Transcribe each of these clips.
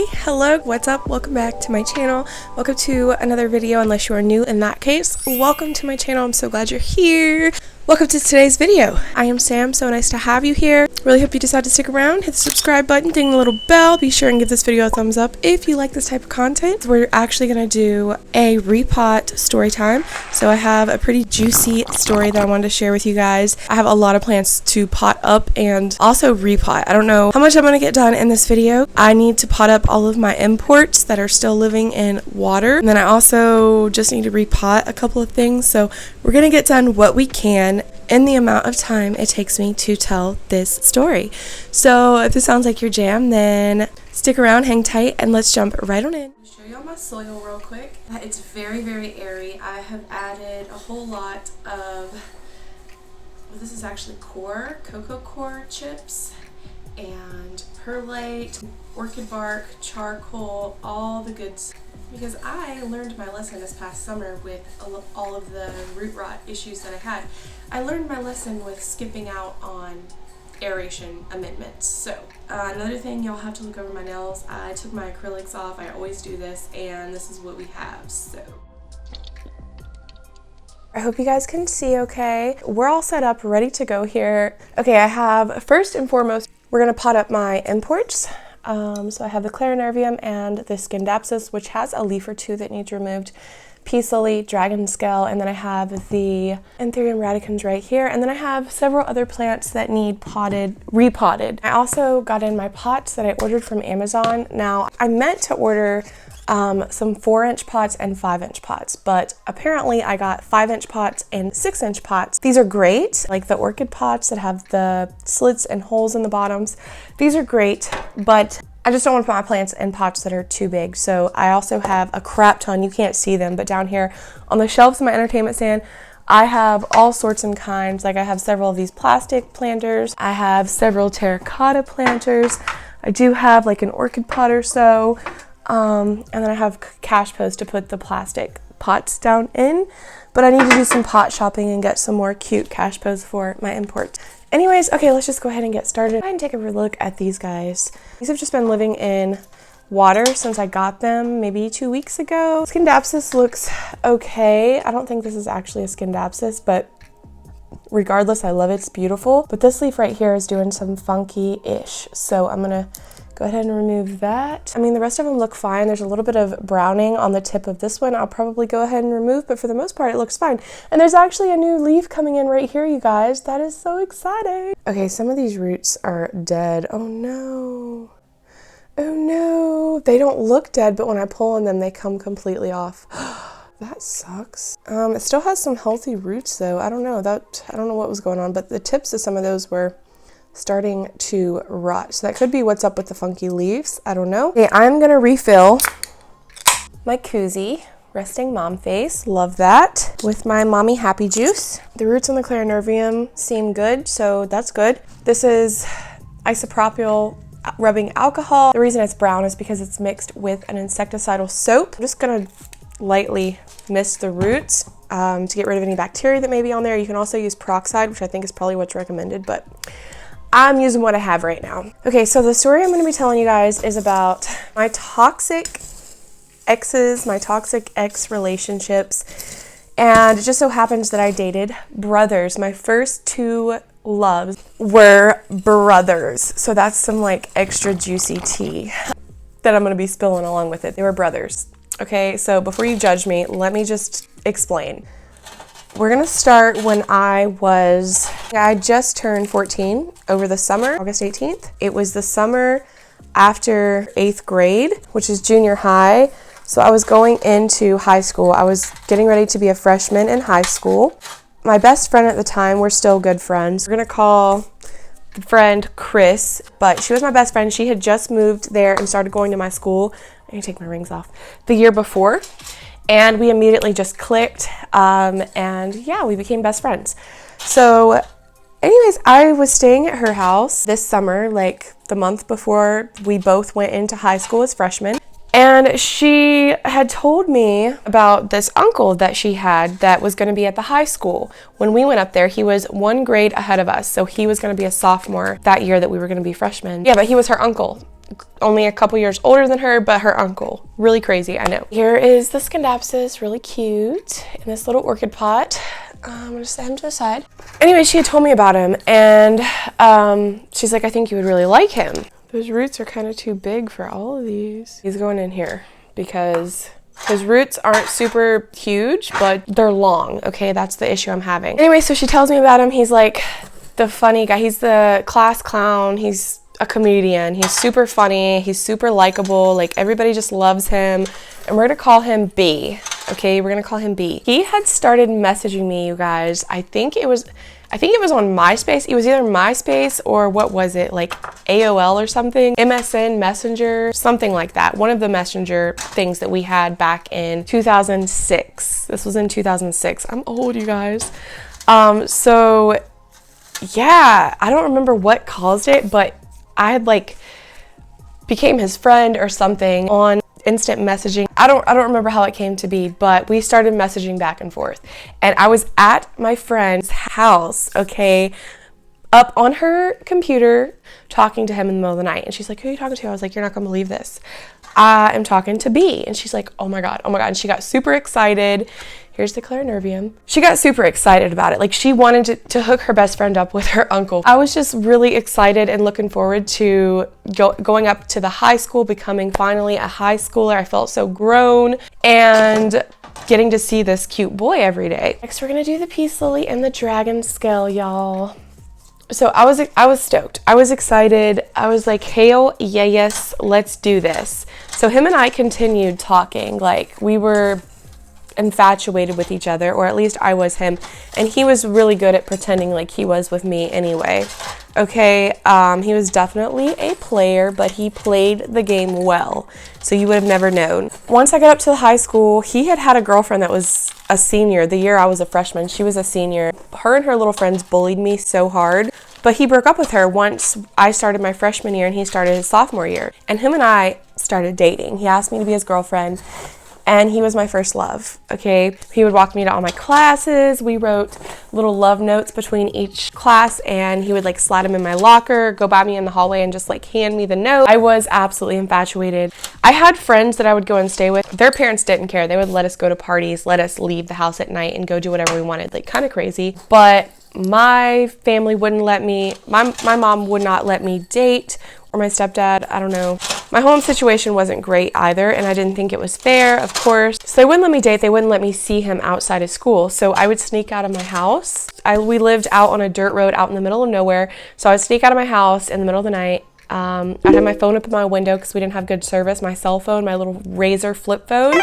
Hey, hello, what's up? Welcome back to my channel. Welcome to another video, unless you are new in that case. Welcome to my channel, I'm so glad you're here. Welcome to today's video. I am Sam, so nice to have you here. Really hope you decide to stick around, hit the subscribe button, ding the little bell. Be sure and give this video a thumbs up if you like this type of content. We're actually gonna do a repot story time. So I have a pretty juicy story that I wanted to share with you guys. I have a lot of plants to pot up and also repot. I don't know how much I'm gonna get done in this video. I need to pot up all of my imports that are still living in water. And then I also just need to repot a couple of things. So we're gonna get done what we can in the amount of time it takes me to tell this story. So if this sounds like your jam, then stick around, hang tight, and let's jump right on in. I'll show you all my soil real quick. It's very, very airy. I have added a whole lot of, well, this is actually cocoa core chips, and perlite, orchid bark, charcoal, all the goods. Because I learned my lesson this past summer with all of the root rot issues that I had. I learned my lesson with skipping out on aeration amendments. So another thing, y'all have to look over my nails. I took my acrylics off. I always do this, and this is what we have. So I hope you guys can see okay. We're all set up, ready to go here. Okay, I have, first and foremost, we're gonna pot up my imports. So I have the Clarinervium and the Scindapsus, which has a leaf or two that needs removed, peace lily, dragon scale, and then I have the Anthurium radicans right here, and then I have several other plants that need repotted. I also got in my pots that I ordered from Amazon. Now, I meant to order some 4-inch pots and 5-inch pots, but apparently I got 5-inch pots and 6-inch pots. These are great, like the orchid pots that have the slits and holes in the bottoms. These are great, but I just don't want to put my plants in pots that are too big. So I also have a crap ton, you can't see them, but down here on the shelves of my entertainment stand, I have all sorts and kinds. Like I have several of these plastic planters. I have several terracotta planters. I do have like an orchid pot or so. And then I have cash posts to put the plastic pots down in, but I need to do some pot shopping and get some more cute cash posts for my imports. Anyways, okay, let's just go ahead and get started and take a look at these guys. These have just been living in water since I got them maybe 2 weeks ago. Scindapsus looks okay. I don't think this is actually a Scindapsus, but regardless, I love it. It's beautiful. But this leaf right here is doing some funky-ish, so I'm gonna go ahead and remove that. I mean, the rest of them look fine. There's a little bit of browning on the tip of this one. I'll probably go ahead and remove, but for the most part, it looks fine. And there's actually a new leaf coming in right here, you guys. That is so exciting. Okay, some of these roots are dead. Oh no. Oh no. They don't look dead, but when I pull on them, they come completely off. That sucks. It still has some healthy roots though. I don't know what was going on, but the tips of some of those were starting to rot. So that could be what's up with the funky leaves. I don't know. Okay, I'm gonna refill my koozie, resting mom face, love that, with my mommy happy juice. The roots on the Clarinervium seem good, so that's good. This is isopropyl rubbing alcohol. The reason it's brown is because it's mixed with an insecticidal soap. I'm just gonna lightly mist the roots to get rid of any bacteria that may be on there. You can also use peroxide, which I think is probably what's recommended, but I'm using what I have right now. Okay, so the story I'm going to be telling you guys is about my toxic exes, my toxic ex relationships, and it just so happens that I dated brothers. My first 2 loves were brothers, so that's some like extra juicy tea that I'm going to be spilling along with it. They were brothers. Okay, so before you judge me, let me just explain. We're gonna start when I just turned 14 over the summer, August 18th. It was the summer after 8th grade, which is junior high. So I was going into high school. I was getting ready to be a freshman in high school. My best friend at the time, we're still good friends. We're gonna call the friend Chris, but she was my best friend. She had just moved there and started going to my school. I need to take my rings off. The year before. And we immediately just clicked, and yeah, we became best friends. So anyways, I was staying at her house this summer, like the month before we both went into high school as freshmen. And she had told me about this uncle that she had that was going to be at the high school. When we went up there, he was 1 grade ahead of us. So he was going to be a sophomore that year that we were going to be freshmen. Yeah, but he was her uncle. only a couple years older than her, but her uncle. Really crazy, I know. Here is the Scindapsus, really cute, in this little orchid pot. I'm gonna set him to the side. Anyway, she had told me about him, and she's like, I think you would really like him. Those roots are kind of too big for all of these. He's going in here because his roots aren't super huge, but they're long, okay? That's the issue I'm having. Anyway, so she tells me about him. He's like the funny guy. He's the class clown. He's a comedian. He's super funny. He's super likable. Like, everybody just loves him. And we're gonna call him B, okay? We're gonna call him B. He had started messaging me, you guys. I think it was on MySpace. It was either MySpace or what was it, like AOL or something, MSN Messenger, something like that. One of the messenger things that we had back in 2006. This was in 2006. I'm old, you guys. So yeah, I don't remember what caused it, but I had like became his friend or something on instant messaging. I don't remember how it came to be, but we started messaging back and forth. And I was at my friend's house, okay, up on her computer talking to him in the middle of the night. And she's like, who are you talking to? I was like, you're not gonna believe this. I am talking to B. And she's like, oh my God. And she got super excited. Here's the clarinervium. She got super excited about it. Like, she wanted to hook her best friend up with her uncle. I was just really excited and looking forward to going up to the high school, becoming finally a high schooler. I felt so grown and getting to see this cute boy every day. Next, we're gonna do the peace lily and the dragon scale, y'all. So I was stoked. I was excited. I was like, hail, yes, let's do this. So him and I continued talking. Like, we were infatuated with each other, or at least I was him, and he was really good at pretending like he was with me anyway. Okay, he was definitely a player, but he played the game well, so you would have never known. Once I got up to the high school, he had a girlfriend that was a senior. The year I was a freshman, she was a senior. Her and her little friends bullied me so hard, but he broke up with her once I started my freshman year and he started his sophomore year. And him and I started dating. He asked me to be his girlfriend, and he was my first love, okay? He would walk me to all my classes. We wrote little love notes between each class, and he would like slide them in my locker, go by me in the hallway and just like hand me the note. I was absolutely infatuated. I had friends that I would go and stay with. Their parents didn't care. They would let us go to parties, let us leave the house at night and go do whatever we wanted, like kind of crazy. But my family wouldn't let me, my mom would not let me date, or my stepdad, I don't know. My home situation wasn't great either, and I didn't think it was fair, of course. So they wouldn't let me date. They wouldn't let me see him outside of school. So I would sneak out of my house. We lived out on a dirt road out in the middle of nowhere. So I would sneak out of my house in the middle of the night. I'd have my phone up in my window because we didn't have good service, my cell phone, my little Razor flip phone.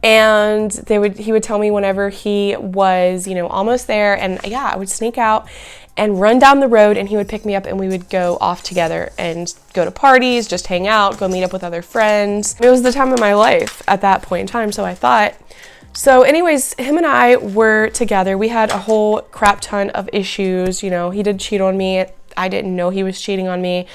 And he would tell me whenever he was, almost there. And yeah, I would sneak out and run down the road, and he would pick me up and we would go off together and go to parties, just hang out, go meet up with other friends. It was the time of my life at that point in time, so I thought. So anyways, him and I were together. We had a whole crap ton of issues. He did cheat on me. I didn't know he was cheating on me,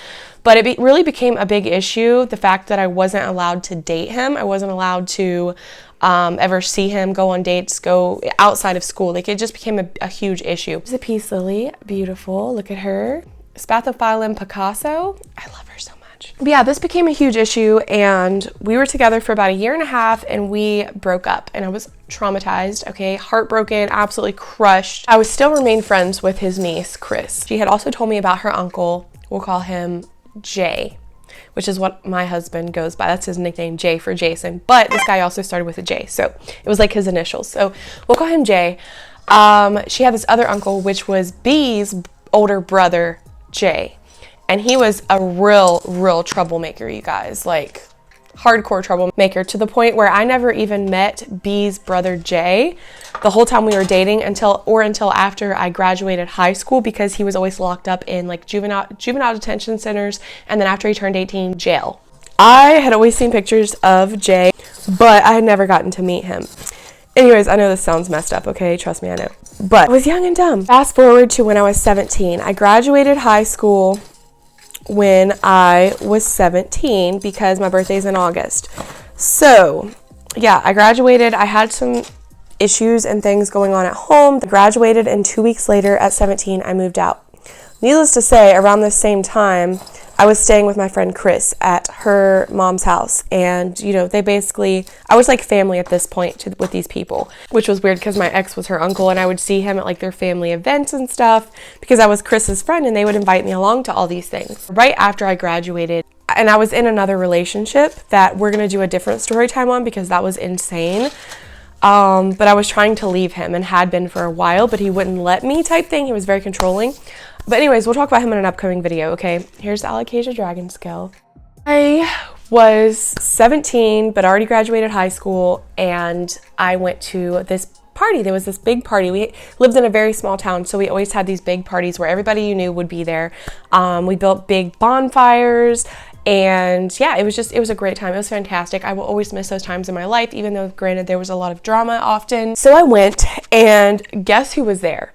but it really became a big issue. The fact that I wasn't allowed to date him. I wasn't allowed to ever see him, go on dates, go outside of school. Like, it just became a huge issue. There's a peace lily, beautiful, look at her. Spathophyllum Picasso, I love her so much. But yeah, this became a huge issue, and we were together for about 1.5 years, and we broke up, and I was traumatized, okay, heartbroken, absolutely crushed. I would still remain friends with his niece, Chris. She had also told me about her uncle, we'll call him Jay, which is what my husband goes by. That's his nickname, Jay for Jason. But this guy also started with a J, so it was like his initials. So we'll call him Jay. She had this other uncle, which was B's older brother, Jay. And he was a real troublemaker, you guys. Like, hardcore troublemaker, to the point where I never even met B's brother Jay the whole time we were dating until after I graduated high school, because he was always locked up in like juvenile detention centers, and then after he turned 18, jail. I had always seen pictures of Jay, but I had never gotten to meet him. Anyways, I know this sounds messed up, okay? Trust me, I know. But I was young and dumb. Fast forward to when I was 17. I graduated high school when I was 17 because my birthday's in August. So yeah, I graduated. I had some issues and things going on at home. I graduated, and 2 weeks later at 17, I moved out. Needless to say, around the same time, I was staying with my friend Chris at her mom's house, and you know, I was like family at this point with these people, which was weird because my ex was her uncle, and I would see him at like their family events and stuff because I was Chris's friend, and they would invite me along to all these things. Right after I graduated, and I was in another relationship that we're gonna do a different story time on because that was insane. But I was trying to leave him and had been for a while, but he wouldn't let me type thing. He was very controlling. But anyways, we'll talk about him in an upcoming video, okay? Here's the Alocasia dragon scale. I was 17, but already graduated high school, and I went to this party. There was this big party. We lived in a very small town, so we always had these big parties where everybody you knew would be there. We built big bonfires, and yeah, it was a great time. It was fantastic. I will always miss those times in my life, even though granted there was a lot of drama often. So I went, and guess who was there?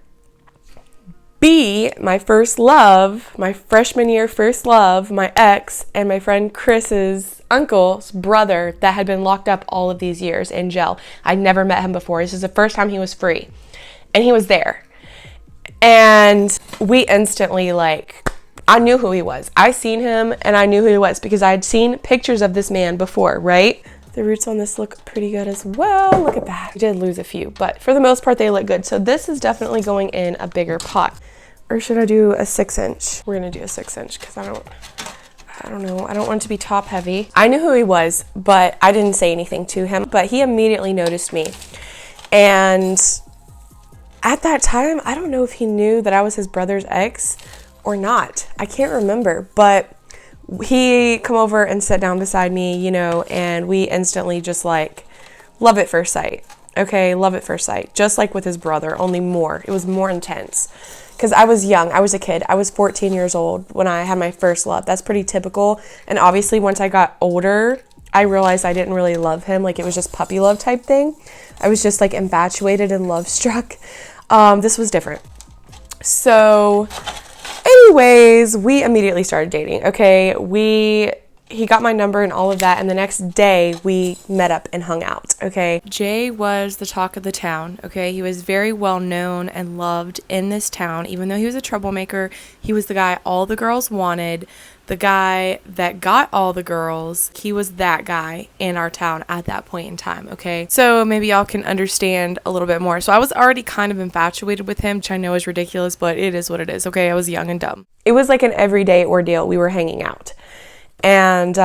B, my first love, my freshman year first love, my ex, and my friend Chris's uncle's brother that had been locked up all of these years in jail. I'd never met him before. This is the first time he was free. And he was there. And we instantly, I knew who he was. I seen him and I knew who he was because I had seen pictures of this man before, right? The roots on this look pretty good as well. Look at that. I did lose a few, but for the most part, they look good. So this is definitely going in a bigger pot. Or should I do a 6-inch? We're gonna do a 6-inch because I don't know. I don't want it to be top heavy. I knew who he was, but I didn't say anything to him, but he immediately noticed me. And at that time, I don't know if he knew that I was his brother's ex or not. I can't remember, but he come over and sat down beside me, you know, and we instantly just love at first sight. Okay, love at first sight. Just like with his brother, only more. It was more intense. Because I was young, I was a kid. I was 14 years old when I had my first love. That's pretty typical. And obviously once I got older, I realized I didn't really love him. It was just puppy love type thing. I was just infatuated and love struck. This was different. So anyways, we immediately started dating, okay? He got my number and all of that, and the next day we met up and hung out, okay? Jay was the talk of the town, okay? He was very well known and loved in this town. Even though he was a troublemaker, he was the guy all the girls wanted, the guy that got all the girls. He was that guy in our town at that point in time, okay? So maybe y'all can understand a little bit more. So I was already kind of infatuated with him, which I know is ridiculous, but it is what it is, okay? I was young and dumb. It was like an everyday ordeal. We were hanging out. And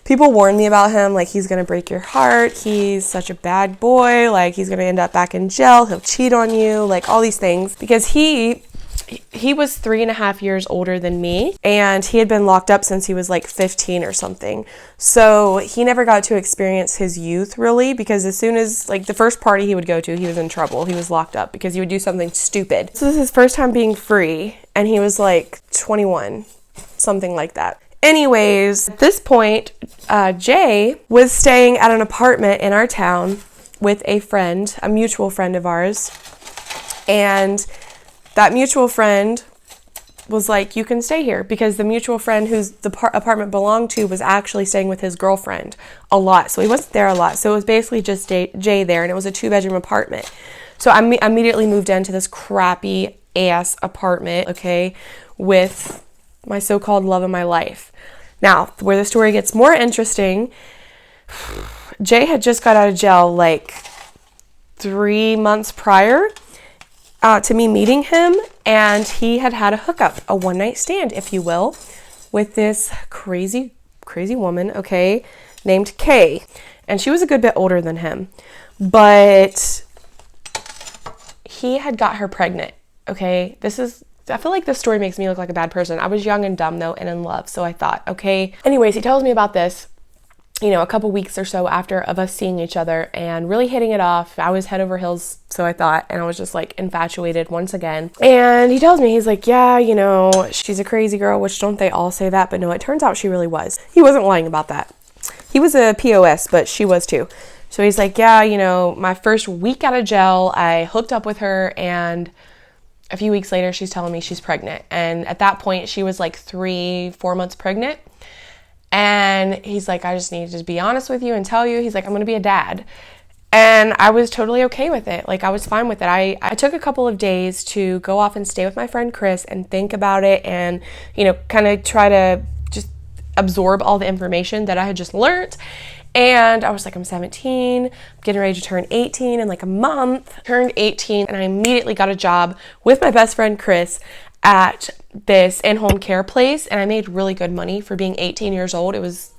people warned me about him, he's gonna break your heart, he's such a bad boy, he's gonna end up back in jail, he'll cheat on you, all these things. Because he was 3.5 years older than me, and he had been locked up since he was 15 or something. So he never got to experience his youth really, because as soon as the first party he would go to, he was in trouble. He was locked up because he would do something stupid. So this is his first time being free, and he was 21, something like that. Anyways, at this point, Jay was staying at an apartment in our town with a friend, a mutual friend of ours, and that mutual friend was you can stay here, because the mutual friend whose the apartment belonged to was actually staying with his girlfriend a lot. So he wasn't there a lot. So it was basically just Jay there, and it was a 2-bedroom apartment. So I immediately moved into this crappy ass apartment, okay, with my so-called love of my life. Now, where the story gets more interesting, Jay had just got out of jail 3 months prior to me meeting him, and he had a hookup, a one-night stand, if you will, with this crazy woman, okay, named Kay. And she was a good bit older than him, but he had got her pregnant, okay? I feel like this story makes me look like a bad person. I was young and dumb though, and in love, so I thought, okay. Anyways, he tells me about this, a couple weeks or so after of us seeing each other and really hitting it off. I was head over heels, so I thought, and I was just infatuated once again. And he tells me, he's yeah, she's a crazy girl, which don't they all say that? But no, it turns out she really was. He wasn't lying about that. He was a POS, but she was too. So he's yeah, my first week out of jail, I hooked up with her, and a few weeks later, she's telling me she's pregnant. And at that point, she was 3-4 months pregnant. And he's I just need to be honest with you and tell you. He's I'm going to be a dad. And I was totally okay with it. Like, I was fine with it. I took a couple of days to go off and stay with my friend Chris and think about it and, you know, kind of try to just absorb all the information that I had just learned. And I was like, I'm 17, I'm getting ready to turn 18 in like a month. Turned 18 and I immediately got a job with my best friend Chris at this in-home care place. And I made really good money for being 18 years old. It was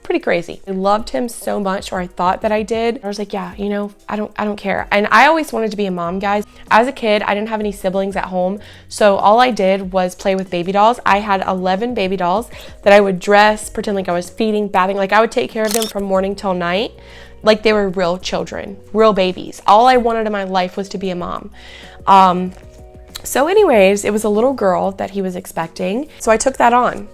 pretty crazy. I loved him so much, or I thought that I did. I was like, yeah, you know, I don't care. And I always wanted to be a mom, guys. As a kid, I didn't have any siblings at home, so all I did was play with baby dolls. I had 11 baby dolls that I would dress, pretend like I was feeding, bathing, like I would take care of them from morning till night, like they were real children, real babies. All I wanted in my life was to be a mom. So anyways, it was a little girl that he was expecting, so I took that on.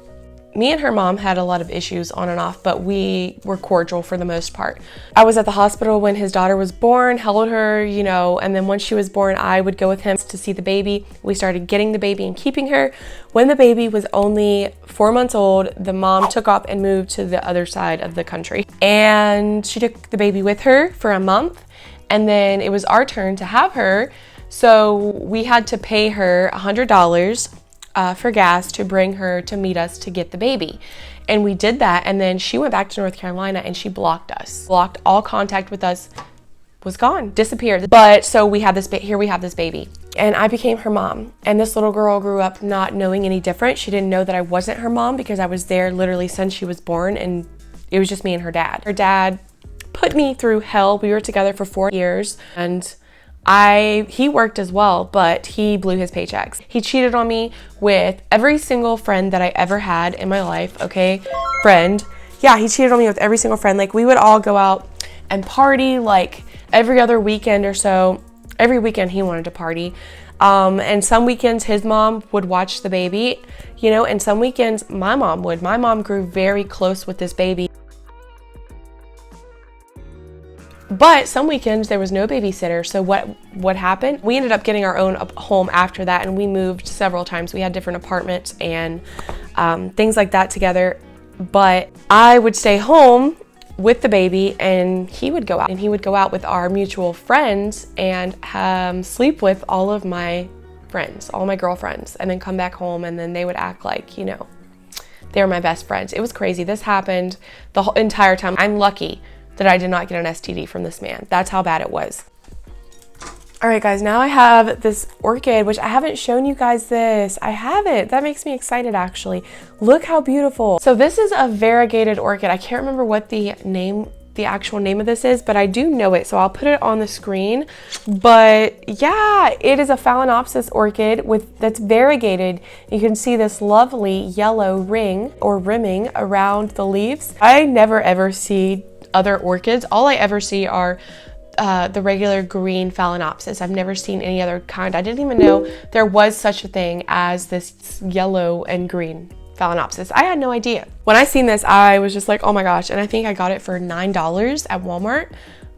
Me and her mom had a lot of issues on and off, but we were cordial for the most part. I was at the hospital when his daughter was born, held her, you know, and then once she was born, I would go with him to see the baby. We started getting the baby and keeping her. When the baby was only 4 months old, the mom took off and moved to the other side of the country. And she took the baby with her for a month, and then it was our turn to have her. So we had to pay her $100 for gas to bring her to meet us to get the baby. And we did that, and then she went back to North Carolina and she blocked us. Blocked all contact with us, was gone, disappeared. But so we have this, here we have this baby. And I became her mom. And this little girl grew up not knowing any different. She didn't know that I wasn't her mom because I was there literally since she was born, and it was just me and her dad. Her dad put me through hell. We were together for 4 years, and he worked as well, but he blew his paychecks. He cheated on me with every single friend that I ever had in my life, okay? Friend. Yeah, he cheated on me with every single friend. Like, we would all go out and party like every other weekend or so. Every weekend he wanted to party. And some weekends his mom would watch the baby, you know, and some weekends my mom would. My mom grew very close with this baby. But some weekends there was no babysitter. So what happened? We ended up getting our own home after that, and we moved several times. We had different apartments and things like that together. But I would stay home with the baby, and he would go out. And he would go out with our mutual friends and sleep with all of my friends, all my girlfriends, and then come back home, and then they would act like, you know, they were my best friends. It was crazy. This happened the whole entire time. I'm lucky that I did not get an STD from this man. That's how bad it was. All right, guys, now I have this orchid, which I haven't shown you guys this. I haven't. That makes me excited, actually. Look how beautiful. So this is a variegated orchid. I can't remember what the actual name of this is, but I do know it, so I'll put it on the screen. But yeah, it is a Phalaenopsis orchid that's variegated. You can see this lovely yellow ring or rimming around the leaves. I never ever see other orchids. All I ever see are the regular green Phalaenopsis. I've never seen any other kind. I didn't even know there was such a thing as this yellow and green Phalaenopsis. I had no idea. When I seen this, I was just like, oh my gosh. And I think I got it for $9 at Walmart.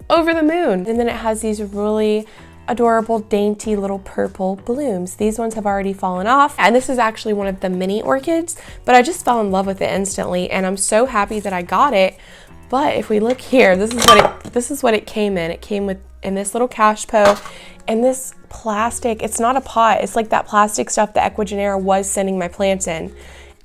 Over the moon. And then it has these really adorable, dainty little purple blooms. These ones have already fallen off. And this is actually one of the mini orchids, but I just fell in love with it instantly. And I'm so happy that I got it. But if we look here, this is what it came in. It came in this little cash po and this plastic. It's not a pot. It's like that plastic stuff that Ecuagenera was sending my plants in.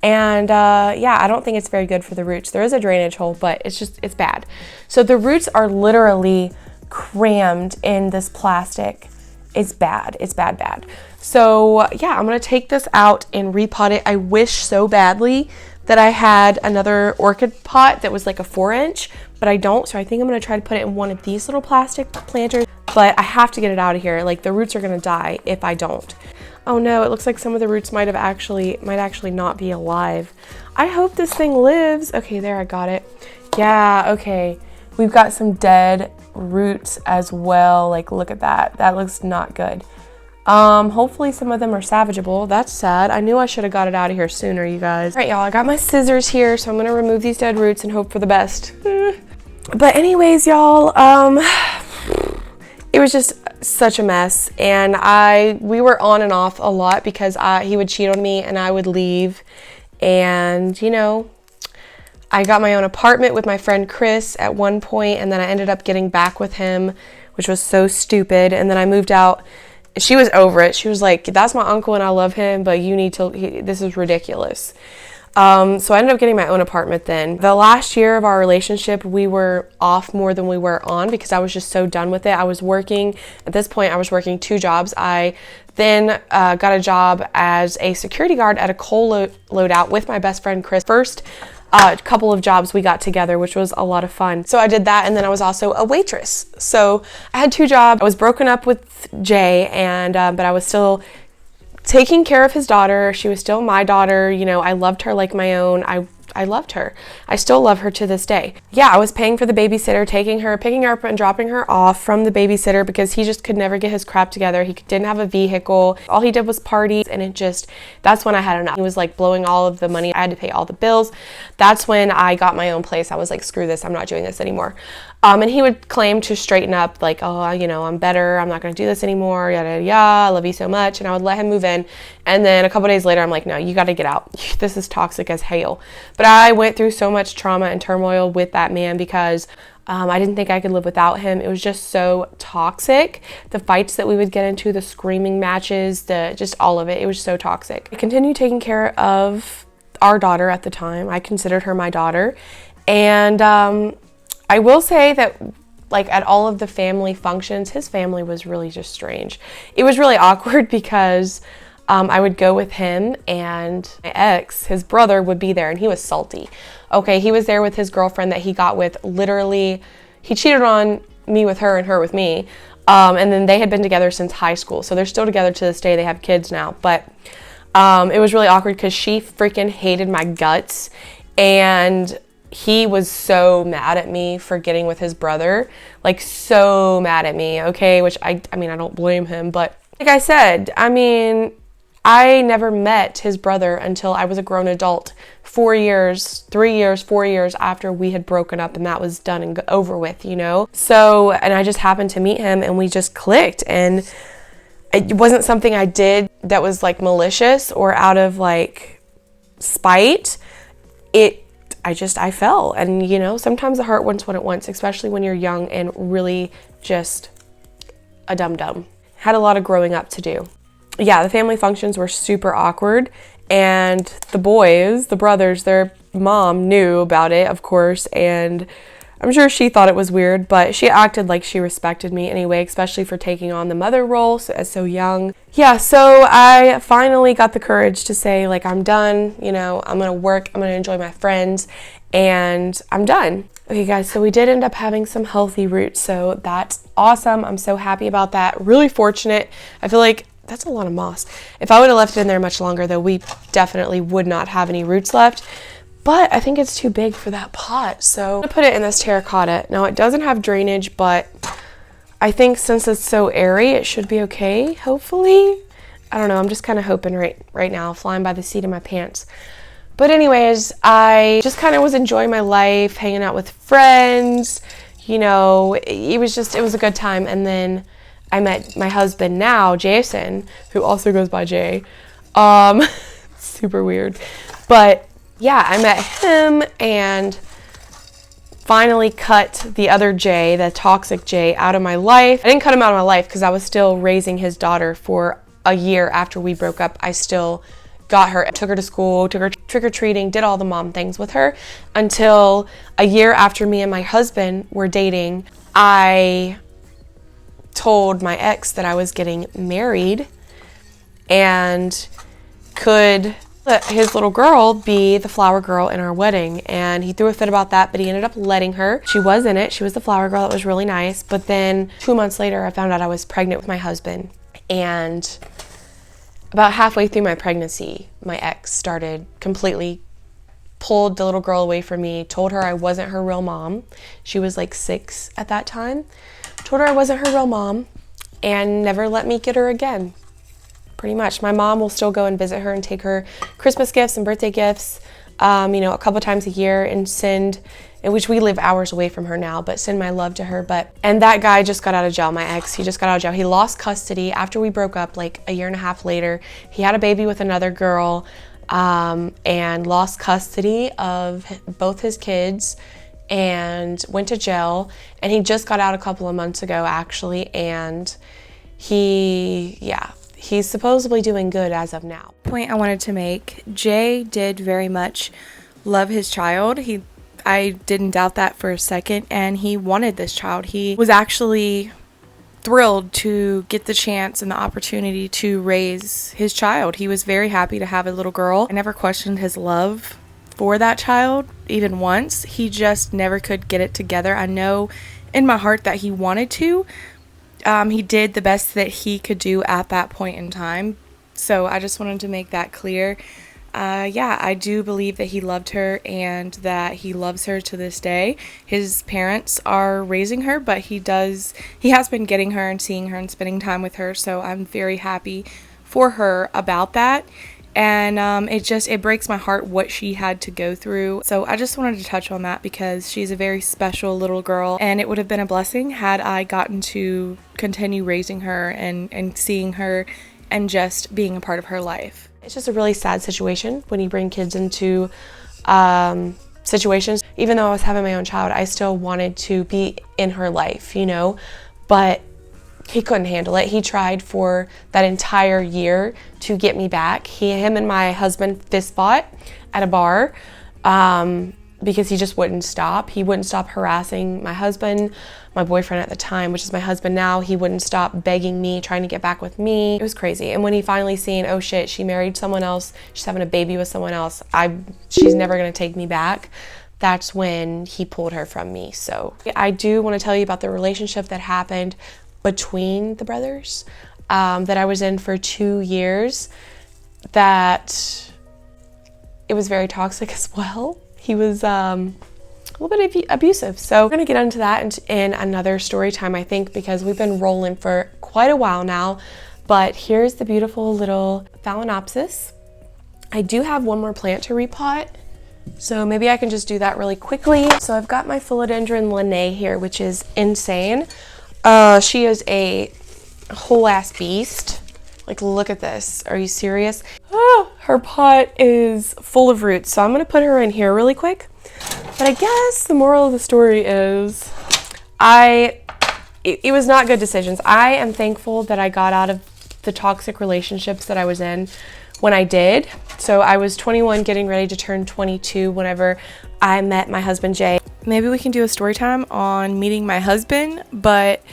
And yeah, I don't think it's very good for the roots. There is a drainage hole, but it's bad. So the roots are literally crammed in this plastic. It's bad. It's bad. So yeah, I'm gonna take this out and repot it. I wish so badly that I had another orchid pot that was like a 4-inch, but I don't. So I think I'm gonna try to put it in one of these little plastic planters, but I have to get it out of here. Like, the roots are gonna die if I don't. Oh no, it looks like some of the roots might actually not be alive. I hope this thing lives. Okay, there, I got it. Yeah, okay. We've got some dead roots as well. Like, look at that. That looks not good. Hopefully some of them are salvageable. That's sad. I knew I should have got it out of here sooner, you guys. All right, y'all, I got my scissors here, so I'm gonna remove these dead roots and hope for the best. But anyways, y'all, it was just such a mess, and we were on and off a lot because he would cheat on me and I would leave, and you know, I got my own apartment with my friend Chris at one point, and then I ended up getting back with him, which was so stupid. And then I moved out. She was over it. She was like, that's my uncle and I love him, but you need to, this is ridiculous. So I ended up getting my own apartment then. The last year of our relationship, we were off more than we were on because I was just so done with it. I was working, at this point, I was working 2 jobs. I then got a job as a security guard at a coal loadout with my best friend Chris. First couple of jobs we got together, which was a lot of fun. So I did that, and then I was also a waitress. So I had 2 jobs. I was broken up with Jay, and but I was still taking care of his daughter. She was still my daughter. You know, I loved her like my own. I loved her. I still love her to this day. Yeah, I was paying for the babysitter, taking her, picking her up and dropping her off from the babysitter because he just could never get his crap together. He didn't have a vehicle. All he did was party, and that's when I had enough. He was like blowing all of the money. I had to pay all the bills. That's when I got my own place. I was like, screw this, I'm not doing this anymore. And he would claim to straighten up, like, oh, you know, I'm better, I'm not going to do this anymore, yada, yada, yada, I love you so much. And I would let him move in. And then a couple days later, I'm like, no, you got to get out. This is toxic as hell. But I went through so much trauma and turmoil with that man because I didn't think I could live without him. It was just so toxic. The fights that we would get into, the screaming matches, just all of it. It was so toxic. I continued taking care of our daughter at the time. I considered her my daughter. And I will say that, like, at all of the family functions, his family was really just strange. It was really awkward because I would go with him, and my ex, his brother, would be there, and he was salty. Okay, he was there with his girlfriend that he got with. Literally, he cheated on me with her and her with me. And then they had been together since high school. So they're still together to this day. They have kids now. But it was really awkward because she freaking hated my guts. And he was so mad at me for getting with his brother, like so mad at me, okay, which I mean, I don't blame him, but like I said, I mean, I never met his brother until I was a grown adult, 4 years after we had broken up, and that was done and over with, you know? So, and I just happened to meet him, and we just clicked, and it wasn't something I did that was like malicious or out of like spite. I fell, and you know, sometimes the heart wants what it wants, especially when you're young and really just a dum-dum. Had a lot of growing up to do. Yeah, the family functions were super awkward, and the boys, the brothers, their mom knew about it, of course, and I'm sure she thought it was weird, but she acted like she respected me anyway, especially for taking on the mother role so young. Yeah, so I finally got the courage to say, like, I'm done, you know, I'm gonna work, I'm gonna enjoy my friends, and I'm done. Okay, guys, so we did end up having some healthy roots, so that's awesome. I'm so happy about that. Really fortunate. I feel like that's a lot of moss. If I would have left it in there much longer, though, we definitely would not have any roots left. But I think it's too big for that pot, so I'm gonna put it in this terracotta. Now, it doesn't have drainage, but I think since it's so airy, it should be okay, hopefully. I don't know, I'm just kind of hoping right now, flying by the seat of my pants. But anyways, I just kind of was enjoying my life, hanging out with friends, you know, it was a good time. And then I met my husband now, Jason, who also goes by Jay. Super weird. But yeah, I met him and finally cut the other Jay, the toxic Jay, out of my life. I didn't cut him out of my life because I was still raising his daughter for a year after we broke up. I still got her, took her to school, took her trick-or-treating, did all the mom things with her until a year after me and my husband were dating. I told my ex that I was getting married and could let his little girl be the flower girl in our wedding, and he threw a fit about that, but he ended up letting her. She was in it. She was the flower girl. It was really nice. But then 2 months later, I found out I was pregnant with my husband, and about halfway through my pregnancy, my ex started completely pulled the little girl away from me, told her I wasn't her real mom. She was like 6 at that time. Told her I wasn't her real mom and never let me get her again. Pretty much. My mom will still go and visit her and take her Christmas gifts and birthday gifts, you know, a couple times a year, and send, in which we live hours away from her now, but send my love to her. And that guy just got out of jail, my ex. He just got out of jail. He lost custody after we broke up, like a year and a half later. He had a baby with another girl. and lost custody of both his kids and went to jail. And he just got out a couple of months ago, actually, and he's supposedly doing good as of now. Point I wanted to make, Jay did very much love his child. I didn't doubt that for a second, and he wanted this child. He was actually thrilled to get the chance and the opportunity to raise his child. He was very happy to have a little girl. I never questioned his love for that child, even once. He just never could get it together. I know in my heart that he wanted to. He did the best that he could do at that point in time. So I just wanted to make that clear. I do believe that he loved her and that he loves her to this day. His parents are raising her, but he has been getting her and seeing her and spending time with her. So I'm very happy for her about that. And it breaks my heart what she had to go through. So I just wanted to touch on that because she's a very special little girl, and it would have been a blessing had I gotten to continue raising her and seeing her and just being a part of her life. It's just a really sad situation when you bring kids into situations. Even though I was having my own child, I still wanted to be in her life, but he couldn't handle it. He tried for that entire year to get me back. Him and my husband fist fought at a bar because he just wouldn't stop. He wouldn't stop harassing my husband, my boyfriend at the time, which is my husband now. He wouldn't stop begging me, trying to get back with me. It was crazy. And when he finally seen, oh shit, she married someone else, she's having a baby with someone else, she's never gonna take me back, that's when he pulled her from me. So I do want to tell you about the relationship that happened between the brothers that I was in for 2 years, that it was very toxic as well. He was a little bit abusive. So we're gonna get into that in another story time, I think, because we've been rolling for quite a while now. But here's the beautiful little Phalaenopsis. I do have one more plant to repot, so maybe I can just do that really quickly. So I've got my Philodendron Linnae here, which is insane. She is a whole ass beast. Like, look at this. Are you serious? Oh, her pot is full of roots, so I'm gonna put her in here really quick. But I guess the moral of the story is it was not good decisions. I am thankful that I got out of the toxic relationships that I was in when I did. So I was 21 getting ready to turn 22 whenever I met my husband Jay. Maybe we can do a story time on meeting my husband, but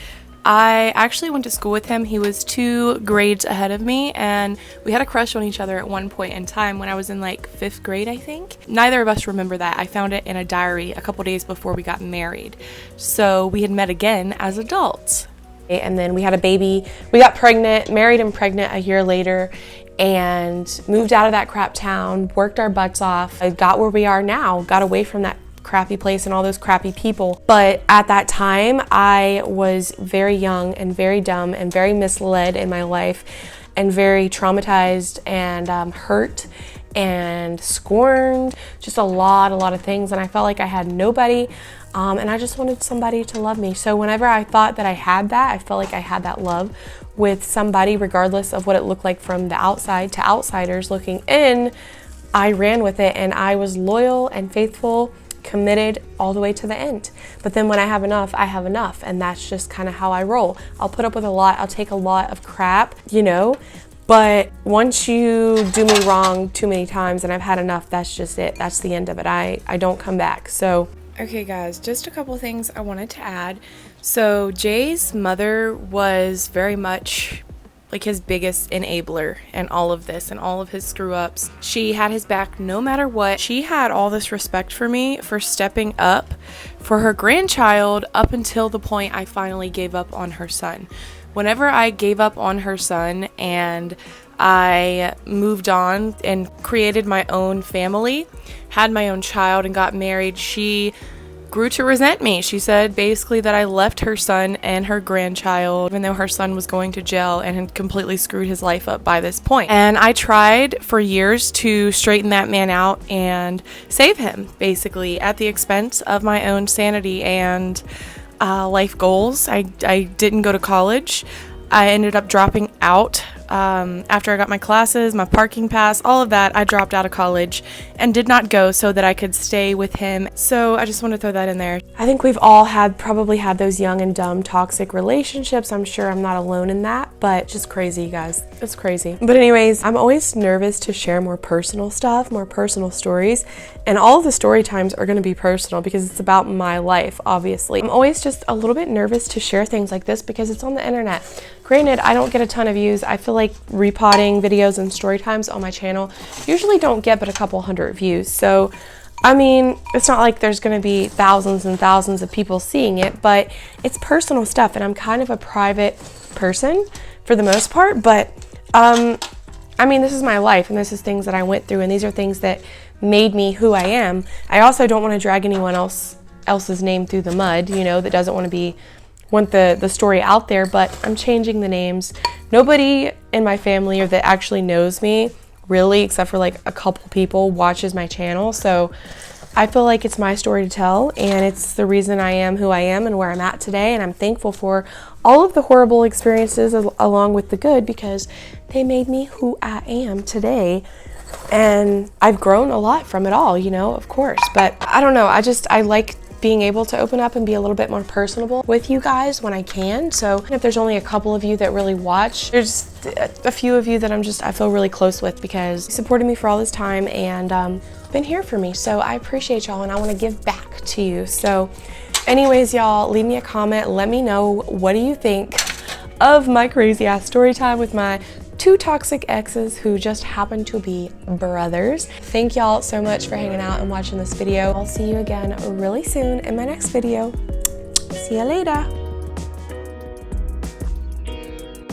I actually went to school with him. He was 2 grades ahead of me, and we had a crush on each other at one point in time when I was in like 5th grade, I think. Neither of us remember that. I found it in a diary a couple days before we got married. So we had met again as adults. And then we had a baby. We got pregnant, married and pregnant a year later, and moved out of that crap town, worked our butts off. I got where we are now, got away from that crappy place and all those crappy people. But at that time, I was very young and very dumb and very misled in my life and very traumatized and hurt and scorned, just a lot of things. And I felt like I had nobody, and I just wanted somebody to love me. So whenever I thought that I had that, I felt like I had that love with somebody, regardless of what it looked like from the outside to outsiders looking in. I ran with it, and I was loyal and faithful, committed all the way to the end. But then when I have enough, I have enough, and that's just kind of how I roll. I'll put up with a lot, I'll take a lot of crap, but once you do me wrong too many times and I've had enough, that's just it. That's the end of it. I don't come back. So okay guys, just a couple things I wanted to add. So Jay's mother was very much like his biggest enabler in all of this and all of his screw ups. She had his back no matter what. She had all this respect for me for stepping up for her grandchild up until the point I finally gave up on her son. Whenever I gave up on her son and I moved on and created my own family, had my own child and got married, she grew to resent me. She said basically that I left her son and her grandchild, even though her son was going to jail and had completely screwed his life up by this point. And I tried for years to straighten that man out and save him, basically, at the expense of my own sanity and life goals. I didn't go to college. I ended up dropping out After I got my classes, my parking pass, all of that, I dropped out of college and did not go so that I could stay with him. So I just want to throw that in there. I think we've all probably had those young and dumb toxic relationships. I'm sure I'm not alone in that, but it's just crazy, you guys. It's crazy. But anyways, I'm always nervous to share more personal stuff, more personal stories, and all of the story times are going to be personal because it's about my life, obviously. I'm always just a little bit nervous to share things like this because it's on the internet. Granted, I don't get a ton of views. I feel like repotting videos and story times on my channel usually don't get but a couple hundred views. So, I mean, it's not like there's going to be thousands and thousands of people seeing it, but it's personal stuff, and I'm kind of a private person for the most part, but I mean, this is my life, and this is things that I went through, and these are things that made me who I am. I also don't want to drag anyone else's name through the mud, you know, that doesn't want the story out there, but I'm changing the names. Nobody in my family or that actually knows me, really, except for like a couple people, watches my channel, so I feel like it's my story to tell, and it's the reason I am who I am and where I'm at today, and I'm thankful for all of the horrible experiences along with the good because they made me who I am today, and I've grown a lot from it all, you know, of course, but I don't know, I like being able to open up and be a little bit more personable with you guys when I can. So if there's only a couple of you that really watch, there's a few of you that I feel really close with because you supported me for all this time and been here for me. So I appreciate y'all and I want to give back to you. So anyways, y'all, leave me a comment. Let me know, what do you think of my crazy ass story time with my 2 toxic exes who just happen to be brothers. Thank y'all so much for hanging out and watching this video. I'll see you again really soon in my next video. See ya later.